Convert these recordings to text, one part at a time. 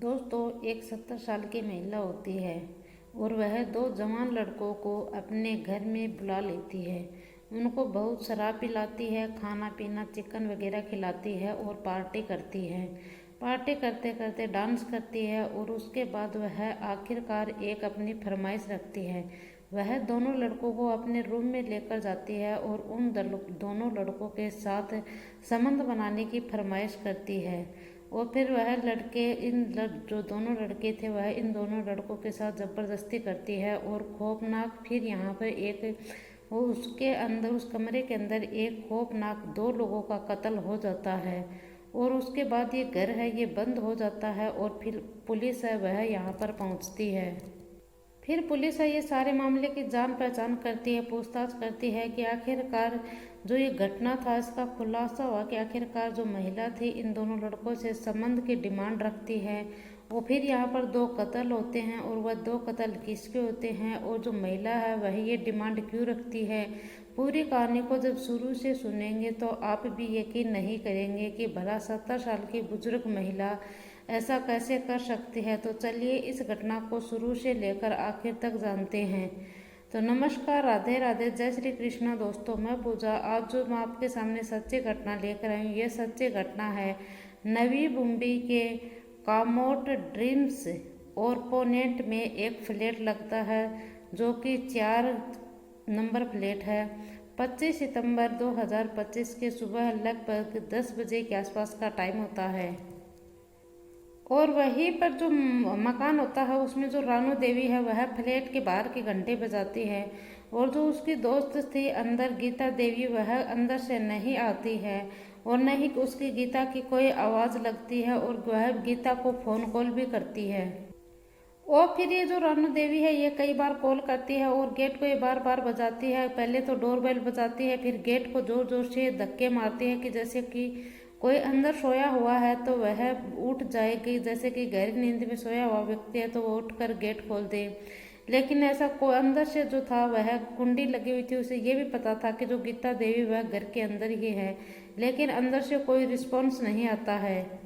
दोस्तों, एक 70 साल की महिला होती है और वह दो जवान लड़कों को अपने घर में बुला लेती है। उनको बहुत शराब पिलाती है, खाना पीना चिकन वगैरह खिलाती है और पार्टी करती है। पार्टी करते करते डांस करती है और उसके बाद वह आखिरकार एक अपनी फरमाइश रखती है। वह दोनों लड़कों को अपने रूम में लेकर जाती है और उन दोनों लड़कों के साथ संबंध बनाने की फरमाइश करती है। और फिर वह लड़के जो दोनों लड़के थे वह इन दोनों लड़कों के साथ ज़बरदस्ती करती है और खौफनाक फिर यहाँ पर एक वो उसके अंदर उस कमरे के अंदर एक खौफनाक दो लोगों का कत्ल हो जाता है। और उसके बाद ये घर है ये बंद हो जाता है और फिर पुलिस है वह यहाँ पर पहुँचती है। फिर पुलिस है ये सारे मामले की जान पहचान करती है, पूछताछ करती है कि आखिरकार जो ये घटना था इसका खुलासा हुआ कि आखिरकार जो महिला थी इन दोनों लड़कों से संबंध की डिमांड रखती है। और फिर यहाँ पर दो कत्ल होते हैं और वह दो कत्ल किसके होते हैं और जो महिला है वह ये डिमांड क्यों रखती है। पूरी कहानी को जब शुरू से सुनेंगे तो आप भी यकीन नहीं करेंगे कि भला 70 साल की बुजुर्ग महिला ऐसा कैसे कर सकती है। तो चलिए इस घटना को शुरू से लेकर आखिर तक जानते हैं। तो नमस्कार, राधे राधे, जय श्री कृष्णा। दोस्तों, मैं पूजा आज जो मैं आपके सामने सच्ची घटना लेकर आई हूँ, ये सच्ची घटना है नवी मुंबई के कामोट ड्रीम्स ओरपोनेट में एक फ्लैट लगता है जो कि 4 नंबर फ्लैट है। 25 सितंबर 2025 के सुबह लगभग 10 बजे के आसपास का टाइम होता है। और वहीं पर जो मकान होता है उसमें जो रानू देवी है वह फ्लैट के बाहर के घंटे बजाती है। और जो उसकी दोस्त थी अंदर गीता देवी वह अंदर से नहीं आती है और न ही उसकी गीता की कोई आवाज़ लगती है और वह गीता को फ़ोन कॉल भी करती है। और फिर ये जो रानू देवी है ये कई बार कॉल करती है और गेट को ये बार बार बजाती है। पहले तो डोरबेल बजाती है, फिर गेट को जोर जोर से धक्के मारती है कि जैसे कि कोई अंदर सोया हुआ है तो वह उठ जाएगी, जैसे कि गहरी नींद में सोया हुआ व्यक्ति है तो वो उठकर गेट खोल दे। लेकिन ऐसा कोई अंदर से जो था वह कुंडी लगी हुई थी, उसे ये भी पता था कि जो गीता देवी वह घर के अंदर ही है, लेकिन अंदर से कोई रिस्पॉन्स नहीं आता है।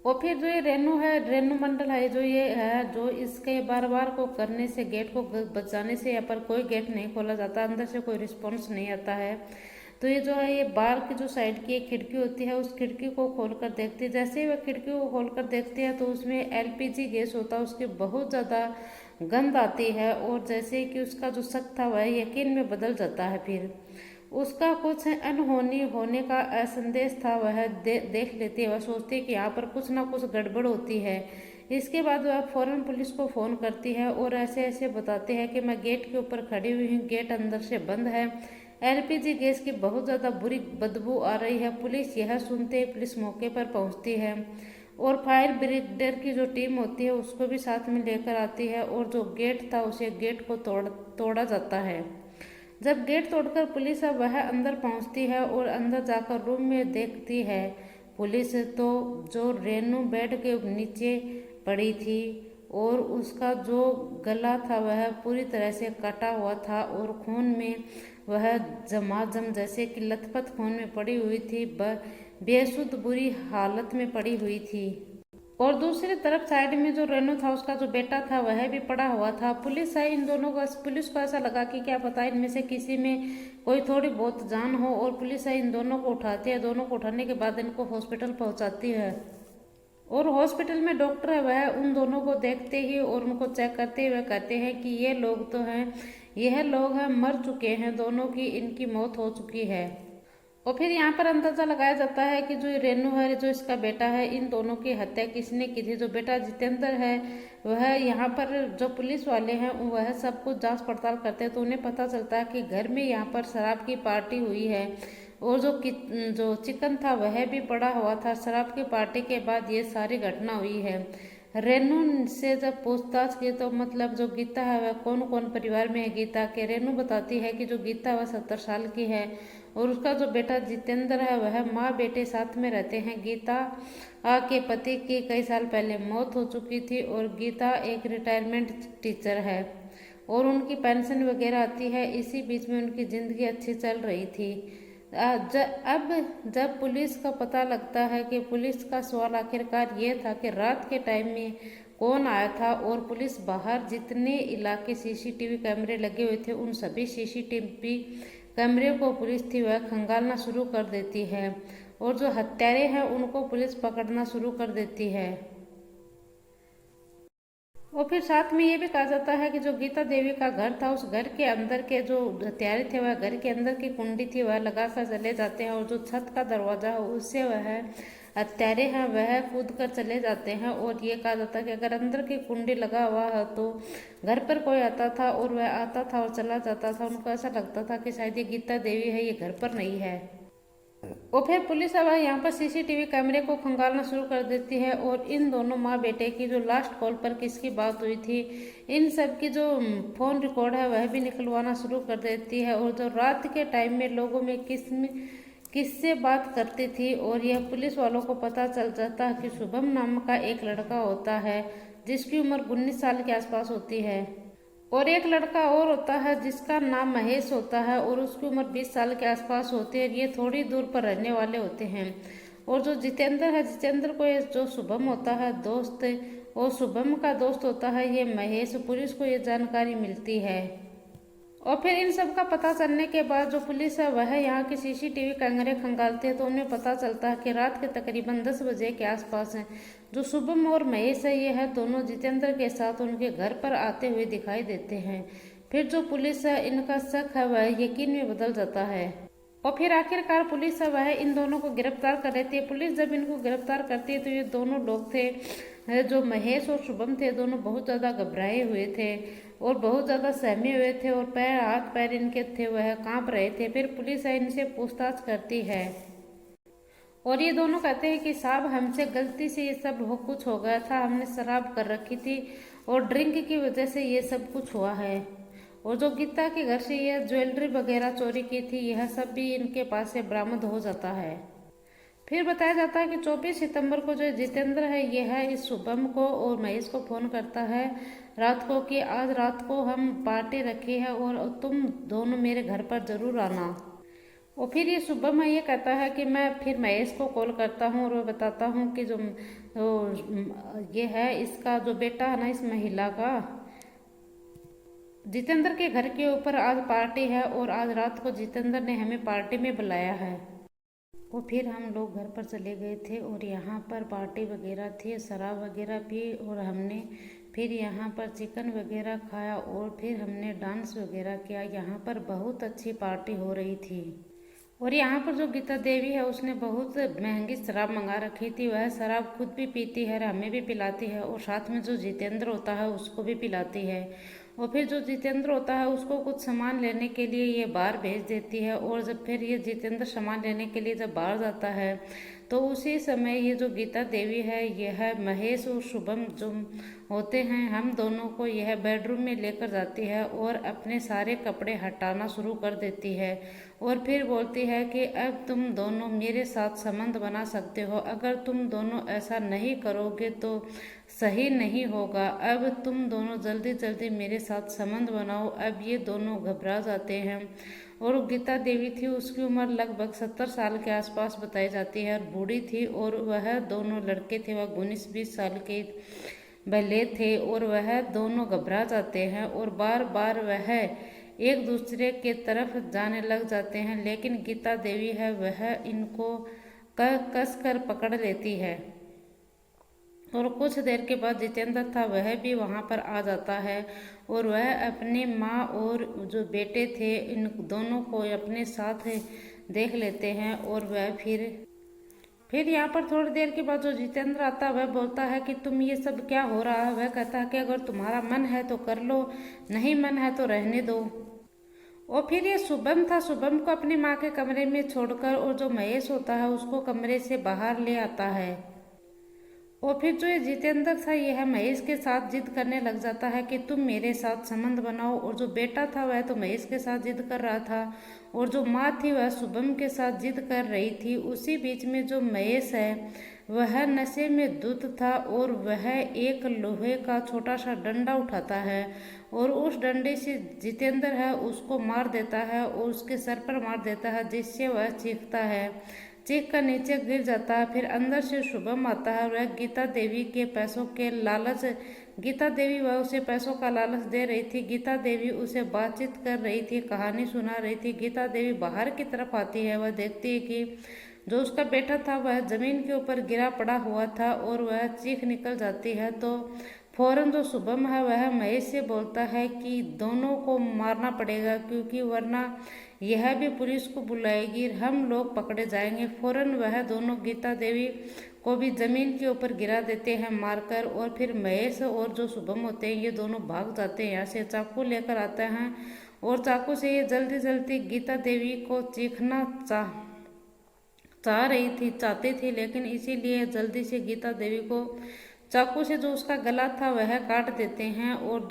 और फिर जो ये रेनू है, रेनू मंडल है, जो ये है जो इसके बार बार को करने से गेट को बचाने से यहाँ पर कोई गेट नहीं खोला जाता, अंदर से कोई रिस्पॉन्स नहीं आता है। तो ये जो है ये बाहर की जो साइड की एक खिड़की होती है उस खिड़की को खोलकर देखती है। जैसे ही वह खिड़की को खोलकर देखती है तो उसमें एलपीजी गैस होता है, उसकी बहुत ज़्यादा गंध आती है और जैसे कि उसका जो शक था वह यकीन में बदल जाता है। फिर उसका कुछ अनहोनी होने का असंदेश था, वह देख लेती है, वह सोचती है कि यहाँ पर कुछ ना कुछ गड़बड़ होती है। इसके बाद वह फौरन पुलिस को फ़ोन करती है और ऐसे ऐसे बताते हैं कि मैं गेट के ऊपर खड़ी हुई हूँ, गेट अंदर से बंद है, एलपीजी गैस की बहुत ज़्यादा बुरी बदबू आ रही है। पुलिस यह सुनते ही पुलिस मौके पर पहुंचती है और फायर ब्रिगेड की जो टीम होती है उसको भी साथ में लेकर आती है और जो गेट था उसे गेट को तोड़ा जाता है। जब गेट तोड़कर पुलिस अब वह अंदर पहुंचती है और अंदर जाकर रूम में देखती है पुलिस तो जो रेनू बेड के नीचे पड़ी थी और उसका जो गला था वह पूरी तरह से कटा हुआ था और खून में वह जमाजम जैसे कि लथपथ खून में पड़ी हुई थी, बेसुध बुरी हालत में पड़ी हुई थी। और दूसरी तरफ साइड में जो रेनू था उसका जो बेटा था वह भी पड़ा हुआ था। पुलिस आई, इन दोनों का पुलिस को ऐसा लगा कि क्या पता इनमें से किसी में कोई थोड़ी बहुत जान हो, और पुलिस आई इन दोनों को उठाती है। दोनों को उठाने के बाद इनको हॉस्पिटल पहुंचाती है और हॉस्पिटल में डॉक्टर है वह उन दोनों को देखते ही और उनको चेक करते हुए कहते हैं कि ये लोग तो हैं, यह लोग हैं मर चुके हैं, दोनों की इनकी मौत हो चुकी है। और फिर यहाँ पर अंदाजा लगाया जाता है कि जो रेनू है जो इसका बेटा है इन दोनों की हत्या किसने की थी। जो बेटा जितेंद्र है वह यहाँ पर जो पुलिस वाले हैं वह सब कुछ जांच पड़ताल करते हैं तो उन्हें पता चलता है कि घर में यहाँ पर शराब की पार्टी हुई है और जो चिकन था वह भी पड़ा हुआ था। शराब की पार्टी के बाद ये सारी घटना हुई है। रेनू से जब पूछताछ की तो मतलब जो गीता है वह कौन कौन परिवार में है गीता के, रेनू बताती है कि जो गीता वह 70 साल की है और उसका जो बेटा जितेंद्र है वह माँ बेटे साथ में रहते हैं। गीता के पति की कई साल पहले मौत हो चुकी थी और गीता एक रिटायरमेंट टीचर है और उनकी पेंशन वगैरह आती है। इसी बीच में उनकी ज़िंदगी अच्छी चल रही थी। अब जब पुलिस का पता लगता है कि पुलिस का सवाल आखिरकार ये था कि रात के टाइम में कौन आया था, और पुलिस बाहर जितने इलाके सीसीटीवी कैमरे लगे हुए थे उन सभी सीसीटीवी कैमरे को पुलिस थी वह खंगालना शुरू कर देती है, और जो हत्यारे हैं उनको पुलिस पकड़ना शुरू कर देती है। और फिर साथ में ये भी कहा जाता है कि जो गीता देवी का घर था उस घर के अंदर के जो हत्यारे थे वह घर के अंदर की कुंडी थी वह लगाकर चले जाते हैं, और जो छत का दरवाजा है उससे वह हत्यारे हैं वह कूद कर चले जाते हैं। और ये कहा जाता है कि अगर अंदर की कुंडी लगा हुआ है तो घर पर कोई आता था और वह आता था और चला जाता था, उनको ऐसा लगता था कि शायद ये गीता देवी है, ये घर पर नहीं है। और फिर पुलिस अब यहाँ पर सीसीटीवी कैमरे को खंगालना शुरू कर देती है, और इन दोनों माँ बेटे की जो लास्ट कॉल पर किसकी बात हुई थी इन सब की जो फोन रिकॉर्ड है वह भी निकलवाना शुरू कर देती है, और जो रात के टाइम में लोगों में किससे बात करती थी। और यह पुलिस वालों को पता चल जाता है कि शुभम नाम का एक लड़का होता है जिसकी उम्र 19 साल के आसपास होती है, और एक लड़का और होता है जिसका नाम महेश होता है और उसकी उम्र 20 साल के आसपास होती है। ये थोड़ी दूर पर रहने वाले होते हैं। और जो जितेंद्र है, जितेंद्र को ये जो शुभम होता है दोस्त, और शुभम का दोस्त होता है ये महेश। पुलिस को ये जानकारी मिलती है, और फिर इन सब का पता चलने के बाद जो पुलिस है वह यहाँ की सीसीटीवी कैमरे खंगालते हैं, तो उन्हें पता चलता है कि रात के तकरीबन 10 बजे के आसपास है जो शुभम और महेश है ये है दोनों जितेंद्र के साथ उनके घर पर आते हुए दिखाई देते हैं। फिर जो पुलिस है इनका शक है वह यकीन में बदल जाता है, और फिर आखिरकार पुलिस है वह इन दोनों को गिरफ्तार कर लेती है। पुलिस जब इनको गिरफ्तार करती है तो ये दोनों लोग थे जो महेश और शुभम थे, दोनों बहुत ज़्यादा घबराए हुए थे और बहुत ज़्यादा सहमे हुए थे, और हाथ पैर इनके थे वह कांप रहे थे। फिर पुलिस है इनसे पूछताछ करती है, और ये दोनों कहते हैं कि साहब हमसे गलती से ये सब कुछ हो गया था, हमने शराब कर रखी थी और ड्रिंक की वजह से ये सब कुछ हुआ है। और जो गीता के घर से यह ज्वेलरी वगैरह चोरी की थी यह सब भी इनके पास से बरामद हो जाता है। फिर बताया जाता है कि 24 सितंबर को जो जितेंद्र है ये है इस शुभम को और महेश को फ़ोन करता है रात को कि आज रात को हम पार्टी रखी है और तुम दोनों मेरे घर पर ज़रूर आना। और फिर ये शुभम है ये कहता है कि मैं फिर महेश को कॉल करता हूँ और वो बताता हूँ कि जो ये है इसका जो बेटा है ना इस महिला का जितेंद्र के घर के ऊपर आज पार्टी है और आज रात को जितेंद्र ने हमें पार्टी में बुलाया है। और फिर हम लोग घर पर चले गए थे और यहाँ पर पार्टी वगैरह थी, शराब वगैरह पी और हमने फिर यहाँ पर चिकन वगैरह खाया और फिर हमने डांस वगैरह किया। यहाँ पर बहुत अच्छी पार्टी हो रही थी। और यहाँ पर जो गीता देवी है उसने बहुत महंगी शराब मंगा रखी थी। वह शराब खुद भी पीती है, हमें भी पिलाती है और साथ में जो जितेंद्र होता है उसको भी पिलाती है। और फिर जो जितेंद्र होता है उसको कुछ सामान लेने के लिए ये बाहर भेज देती है। और जब फिर ये जितेंद्र सामान लेने के लिए जब बाहर जाता है तो उसी समय ये जो गीता देवी है यह महेश और शुभम जो होते हैं हम दोनों को यह बेडरूम में लेकर जाती है और अपने सारे कपड़े हटाना शुरू कर देती है। और फिर बोलती है कि अब तुम दोनों मेरे साथ संबंध बना सकते हो, अगर तुम दोनों ऐसा नहीं करोगे तो सही नहीं होगा। अब तुम दोनों जल्दी जल्दी मेरे साथ संबंध बनाओ। अब ये दोनों घबरा जाते हैं। और गीता देवी थी उसकी उम्र लगभग 70 साल के आसपास बताई जाती है और बूढ़ी थी। और वह दोनों लड़के थे वह 19-20 साल के भले थे और वह दोनों घबरा जाते हैं और बार बार वह एक दूसरे के तरफ जाने लग जाते हैं। लेकिन गीता देवी है वह इनको कस कर पकड़ लेती है। और कुछ देर के बाद जितेंद्र था वह भी वहाँ पर आ जाता है और वह अपने माँ और जो बेटे थे इन दोनों को अपने साथ देख लेते हैं। और वह फिर यहाँ पर थोड़ी देर के बाद जो जितेंद्र आता है वह बोलता है कि तुम ये सब क्या हो रहा है। वह कहता है कि अगर तुम्हारा मन है तो कर लो, नहीं मन है तो रहने दो। और फिर ये शुभम था, शुभम को अपनी माँ के कमरे में छोड़कर और जो महेश होता है उसको कमरे से बाहर ले आता है। और फिर जो ये जितेंद्र था यह महेश के साथ जिद करने लग जाता है कि तुम मेरे साथ संबंध बनाओ। और जो बेटा था वह तो महेश के साथ जिद कर रहा था और जो माँ थी वह शुभम के साथ जिद कर रही थी। उसी बीच में जो महेश है वह नशे में धुत था और वह एक लोहे का छोटा सा डंडा उठाता है और उस डंडे से जितेंद्र है उसको मार देता है और उसके सर पर मार देता है, जिससे वह चीखता है। चीख कर नीचे गिर जाता है। फिर अंदर से शुभम आता है। वह गीता देवी के पैसों के लालच गीता देवी वह उसे पैसों का लालच दे रही थी। गीता देवी उसे बातचीत कर रही थी, कहानी सुना रही थी। गीता देवी बाहर की तरफ आती है। वह देखती है कि जो उसका बेटा था वह जमीन के ऊपर गिरा पड़ा हुआ था और वह चीख निकल जाती है। तो फौरन जो शुभम है वह महेश से बोलता है कि दोनों को मारना पड़ेगा, क्योंकि वरना यह भी पुलिस को बुलाएगी, हम लोग पकड़े जाएंगे। फौरन वह दोनों गीता देवी को भी जमीन के ऊपर गिरा देते हैं मारकर। और फिर महेश और जो शुभम होते हैं ये दोनों भाग जाते हैं यहाँ से। चाकू लेकर आते हैं और चाकू से ये जल्दी जल्दी गीता देवी को चीखना चाहते थे, लेकिन इसीलिए जल्दी से गीता देवी को चाकू से जो उसका गला था वह काट देते हैं और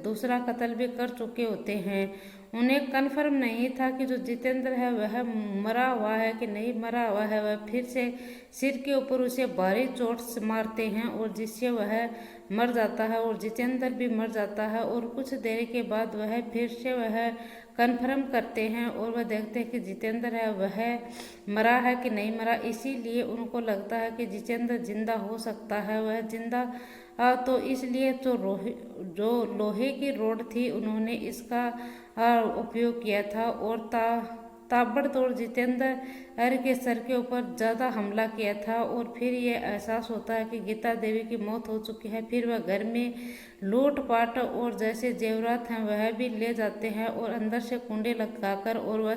दूसरा कत्ल भी कर चुके होते हैं। उन्हें कन्फर्म नहीं था कि जो जितेंद्र है वह मरा हुआ है कि नहीं मरा हुआ है। वह फिर से सिर के ऊपर उसे भारी चोट से मारते हैं और जिससे वह मर जाता है और जितेंद्र भी मर जाता है। और कुछ देर के बाद वह फिर से वह कन्फर्म करते हैं और वह देखते हैं कि जितेंद्र है वह मरा है कि नहीं मरा। इसीलिए उनको लगता है कि जितेंद्र जिंदा हो सकता है। वह जिंदा तो इसलिए जो लोहे की रोड थी उन्होंने इसका उपयोग किया था और ताबड़तोड़ जितेंद्र के सर के ऊपर ज़्यादा हमला किया था। और फिर ये एहसास होता है कि गीता देवी की मौत हो चुकी है। फिर वह घर में लूटपाट और जैसे जेवरात हैं वह भी ले जाते हैं और अंदर से कुंडे लगाकर और वह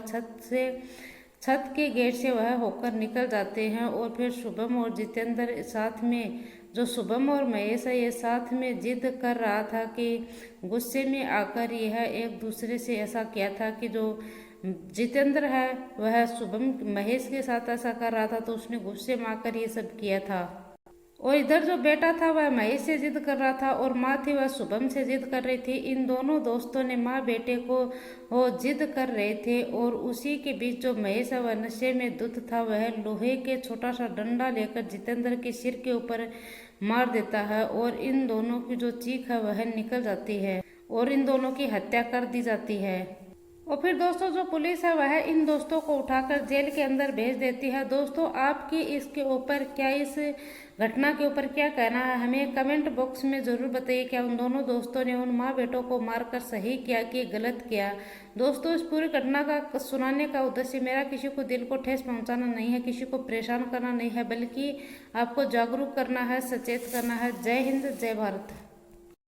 छत के गेट से वह होकर निकल जाते हैं। और फिर शुभम और जितेंद्र साथ में जो शुभम और महेश है ये साथ में जिद कर रहा था कि गुस्से में आकर यह एक दूसरे से ऐसा किया था कि जो जितेंद्र है वह शुभम महेश के साथ ऐसा कर रहा था तो उसने गुस्से में आकर ये सब किया था। और इधर जो बेटा था वह महेश से जिद कर रहा था और माँ थी वह शुभम से जिद कर रही थी। इन दोनों दोस्तों ने माँ बेटे को वो जिद कर रहे थे और उसी के बीच जो महेश है वह नशे में धुत था। वह लोहे के छोटा सा डंडा लेकर जितेंद्र के सिर के ऊपर मार देता है और इन दोनों की जो चीख है वह निकल जाती है और इन दोनों की हत्या कर दी जाती है। और फिर दोस्तों जो पुलिस है वह इन दोस्तों को उठाकर जेल के अंदर भेज देती है। दोस्तों आपकी इसके ऊपर क्या इस घटना के ऊपर क्या कहना है हमें कमेंट बॉक्स में ज़रूर बताइए। क्या उन दोनों दोस्तों ने उन माँ बेटों को मारकर सही किया कि गलत किया। दोस्तों इस पूरी घटना का सुनाने का उद्देश्य मेरा किसी को दिल को ठेस पहुंचाना नहीं है, किसी को परेशान करना नहीं है, बल्कि आपको जागरूक करना है, सचेत करना है। जय हिंद, जय भारत।